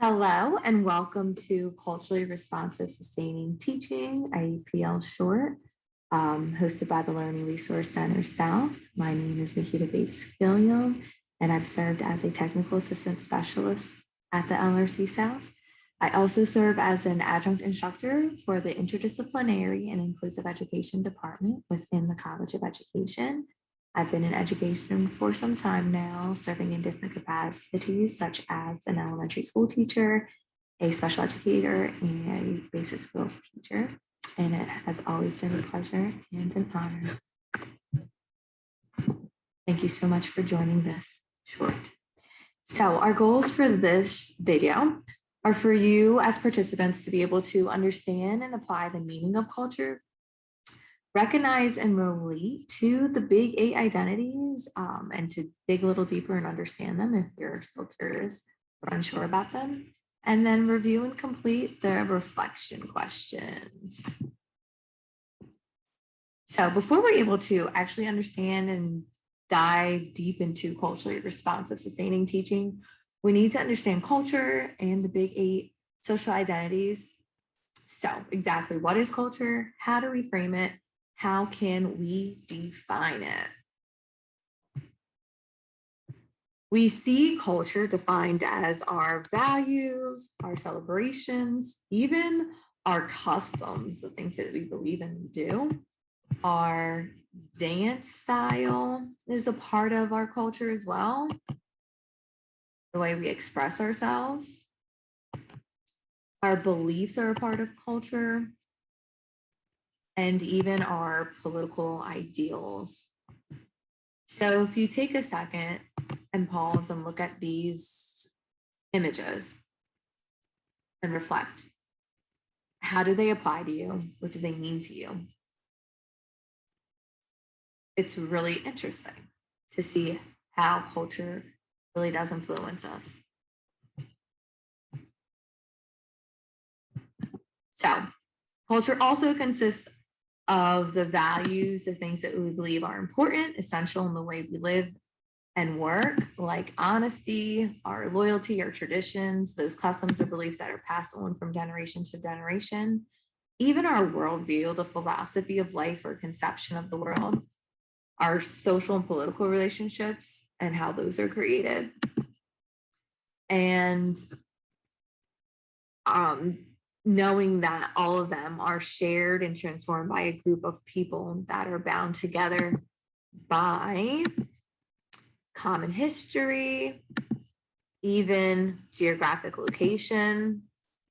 Hello and welcome to Culturally Responsive Sustaining Teaching, IEPL short, hosted by the Learning Resource Center South. My name is Nikita Bates-Gilliam, and I've served as a technical assistant specialist at the LRC-South. I also serve as an adjunct instructor for the interdisciplinary and inclusive education department within the College of Education. I've been in education for some time now, serving in different capacities, such as an elementary school teacher, a special educator, and a basic skills teacher. And it has always been a pleasure and an honor. Thank you so much for joining this short. So our goals for this video are for you as participants to be able to understand and apply the meaning of culture, recognize and relate to the big 8 identities, and to dig a little deeper and understand them if you're still curious or unsure about them, and then review and complete the reflection questions. So before we're able to actually understand and dive deep into culturally responsive sustaining teaching, we need to understand culture and the big 8 social identities. So exactly what is culture? How do we frame it? How can we define it? We see culture defined as our values, our celebrations, even our customs, the things that we believe in and do. Our dance style is a part of our culture as well. The way we express ourselves. Our beliefs are a part of culture. And even our political ideals. So if you take a second and pause and look at these images and reflect, how do they apply to you? What do they mean to you? It's really interesting to see how culture really does influence us. So culture also consists of the values, the things that we believe are important, essential in the way we live and work, like honesty, our loyalty, our traditions, those customs or beliefs that are passed on from generation to generation, even our worldview, the philosophy of life or conception of the world, our social and political relationships and how those are created. And knowing that all of them are shared and transformed by a group of people that are bound together by common history, even geographic location,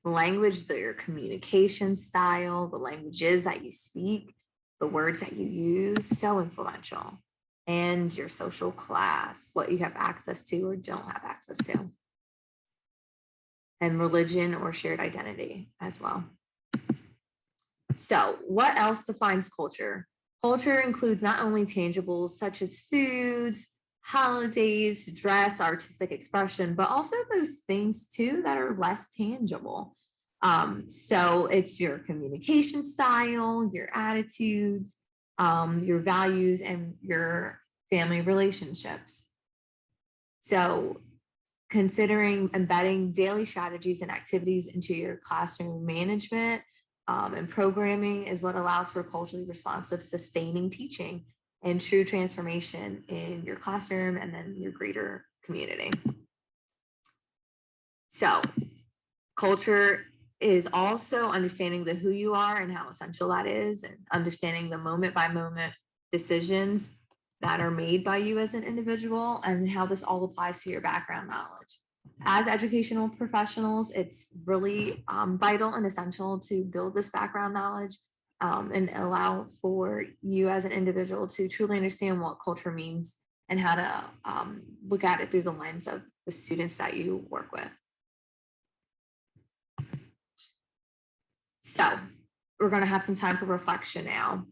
language, your communication style, the languages that you speak, the words that you use, so influential, and your social class, what you have access to or don't have access to. And religion or shared identity as well. So what else defines culture? Culture includes not only tangibles such as foods, holidays, dress, artistic expression, but also those things too that are less tangible. So it's your communication style, your attitudes, your values, and your family relationships. So considering embedding daily strategies and activities into your classroom management and programming is what allows for culturally responsive, sustaining teaching and true transformation in your classroom and then your greater community. So culture is also understanding the who you are and how essential that is, and understanding the moment by moment decisions that are made by you as an individual and how this all applies to your background knowledge. As educational professionals, it's really vital and essential to build this background knowledge and allow for you as an individual to truly understand what culture means and how to look at it through the lens of the students that you work with. So we're going to have some time for reflection now.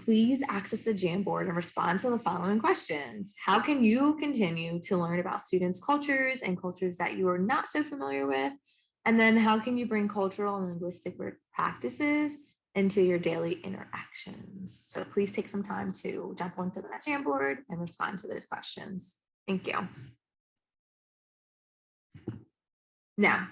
Please access the Jamboard and respond to the following questions. How can you continue to learn about students' cultures and cultures that you are not so familiar with? And then how can you bring cultural and linguistic practices into your daily interactions? So please take some time to jump onto that Jamboard and respond to those questions. Thank you. Now,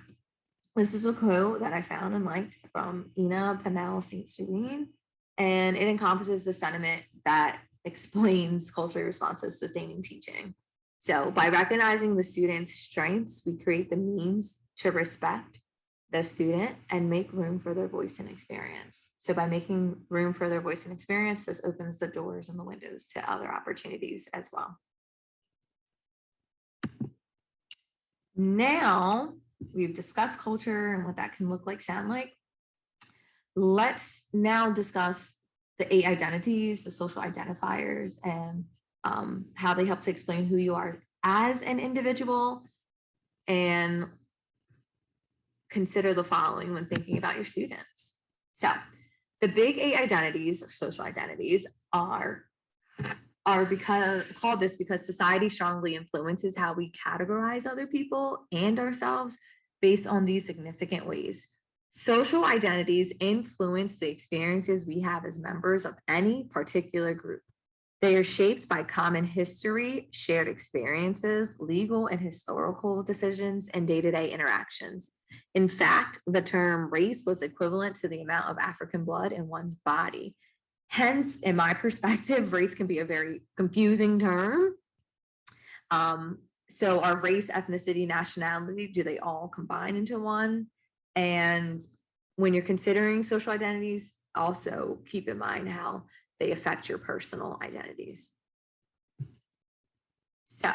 this is a quote that I found and liked from Ina Panel St. Serene, and it encompasses the sentiment that explains culturally responsive sustaining teaching. So by recognizing the student's strengths, we create the means to respect the student and make room for their voice and experience. So by making room for their voice and experience, this opens the doors and the windows to other opportunities as well. Now we've discussed culture and what that can look like, sound like. Let's now discuss the 8 identities, the social identifiers, and how they help to explain who you are as an individual, and consider the following when thinking about your students. So the big 8 identities or social identities are called this because society strongly influences how we categorize other people and ourselves based on these significant ways. Social identities influence the experiences we have as members of any particular group. They are shaped by common history, shared experiences, legal and historical decisions, and day-to-day interactions. In fact, the term race was equivalent to the amount of African blood in one's body. Hence, in my perspective, race can be a very confusing term. So are race, ethnicity, nationality, do they all combine into one? And when you're considering social identities, also keep in mind how they affect your personal identities. So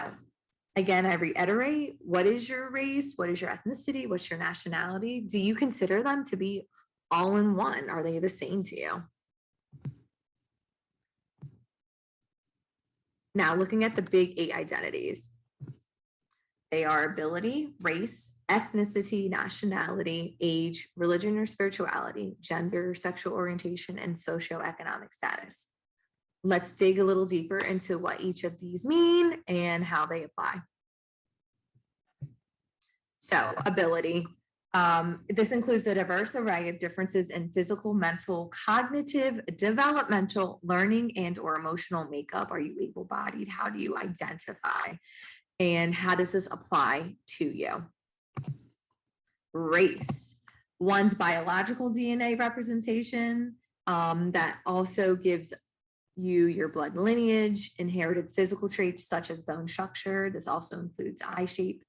again, I reiterate, what is your race? What is your ethnicity? What's your nationality? Do you consider them to be all in one? Are they the same to you? Now, looking at the big 8 identities, they are ability, race, ethnicity, nationality, age, religion or spirituality, gender, sexual orientation, and socioeconomic status. Let's dig a little deeper into what each of these mean and how they apply. So, ability. This includes a diverse array of differences in physical, mental, cognitive, developmental, learning, and or emotional makeup. Are you able-bodied? How do you identify? And how does this apply to you? Race. One's biological DNA representation that also gives you your blood lineage, inherited physical traits such as bone structure. This also includes eye shape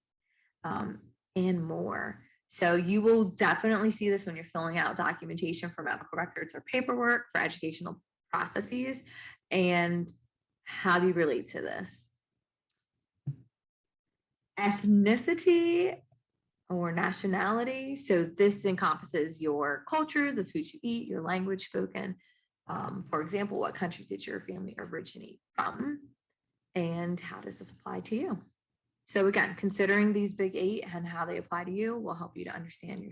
and more. So you will definitely see this when you're filling out documentation for medical records or paperwork for educational processes. And how do you relate to this? Ethnicity or nationality. So this encompasses your culture, the food you eat, your language spoken. For example, what country did your family originate from? And how does this apply to you? So again, considering these big 8 and how they apply to you will help you to understand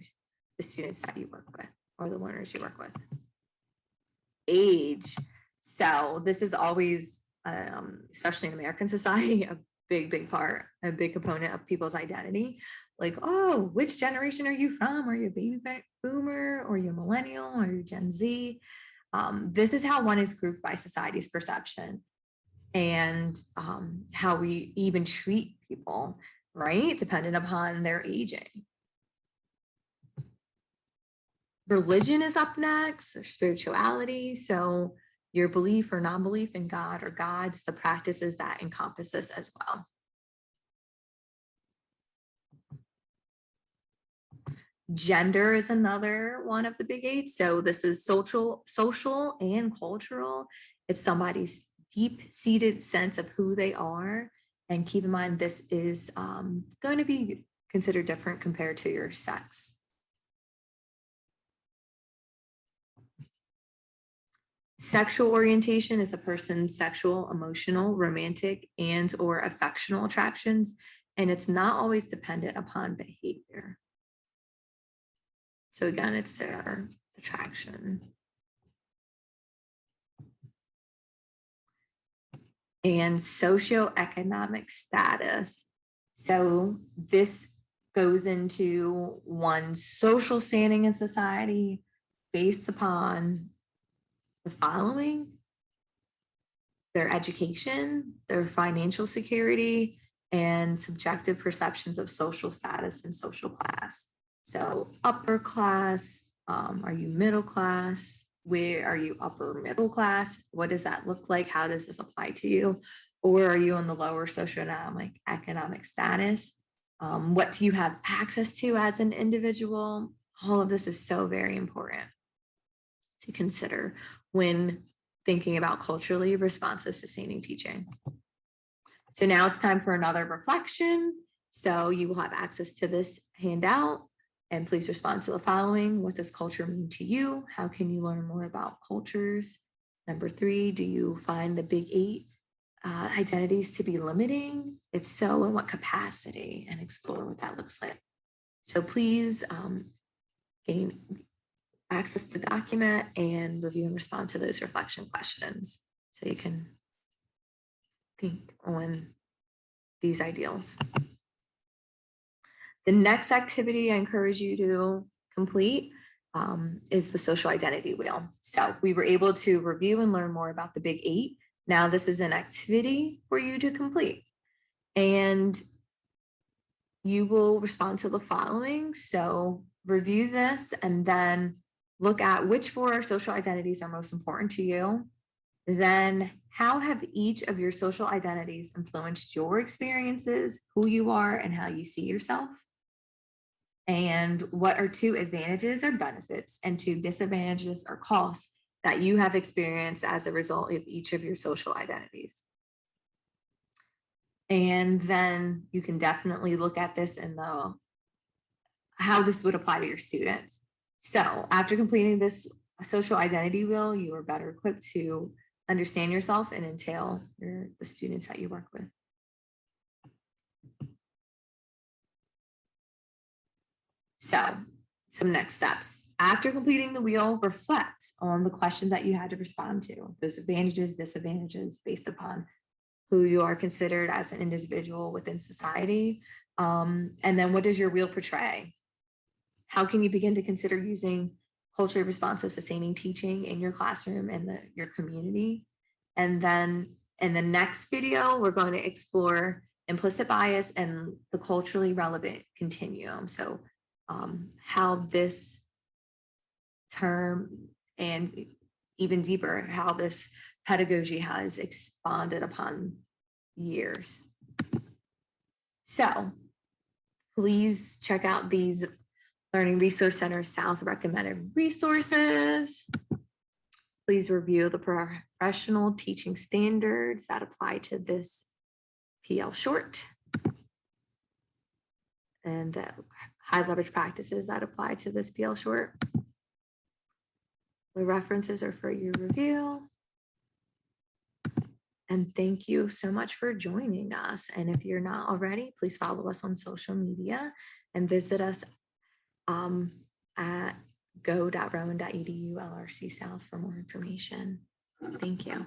the students that you work with or the learners you work with. Age. So this is always, especially in American society, a big part, a big component of people's identity. Like, oh, which generation are you from? Are you a baby boomer, or you a millennial, or you Gen Z? This is how one is grouped by society's perception and how we even treat people, right? Dependent upon their aging. Religion is up next, or spirituality. So your belief or non-belief in God or gods, the practices that encompass this as well. Gender is another one of the big 8. So this is social and cultural. It's somebody's deep-seated sense of who they are. And keep in mind, this is going to be considered different compared to your sex. Sexual orientation is a person's sexual, emotional, romantic, and or affectional attractions, and it's not always dependent upon behavior. So again, it's their attraction. And socioeconomic status. So this goes into one's social standing in society based upon the following: their education, their financial security, and subjective perceptions of social status and social class. So upper class, are you middle class? Where are you upper middle class? What does that look like? How does this apply to you? Or are you on the lower socioeconomic economic status? What do you have access to as an individual? All of this is so very important to consider when thinking about culturally responsive sustaining teaching. So now it's time for another reflection. So you will have access to this handout, and please respond to the following. What does culture mean to you? How can you learn more about cultures? Number 3, do you find the big 8 identities to be limiting? If so, in what capacity? And explore what that looks like. So please gain access to the document and review and respond to those reflection questions so you can think on these ideals. The next activity I encourage you to complete is the social identity wheel. So we were able to review and learn more about the big 8. Now this is an activity for you to complete. And you will respond to the following. So review this and then look at which 4 social identities are most important to you. Then how have each of your social identities influenced your experiences, who you are, and how you see yourself? And what are 2 advantages or benefits and 2 disadvantages or costs that you have experienced as a result of each of your social identities? And then you can definitely look at this in how this would apply to your students. So after completing this social identity wheel, you are better equipped to understand yourself and entail the students that you work with. So some next steps. After completing the wheel, reflect on the questions that you had to respond to, those advantages, disadvantages based upon who you are considered as an individual within society. And then what does your wheel portray? How can you begin to consider using culturally responsive sustaining teaching in your classroom and your community? And then in the next video, we're going to explore implicit bias and the culturally relevant continuum. So how this term, and even deeper, how this pedagogy has expanded upon years. So please check out these Learning Resource Center South recommended resources. Please review the professional teaching standards that apply to this PL short and the high leverage practices that apply to this PL short. The references are for your review. And thank you so much for joining us. And if you're not already, please follow us on social media and visit us at go.rowan.edu/LRC-South for more information. Thank you.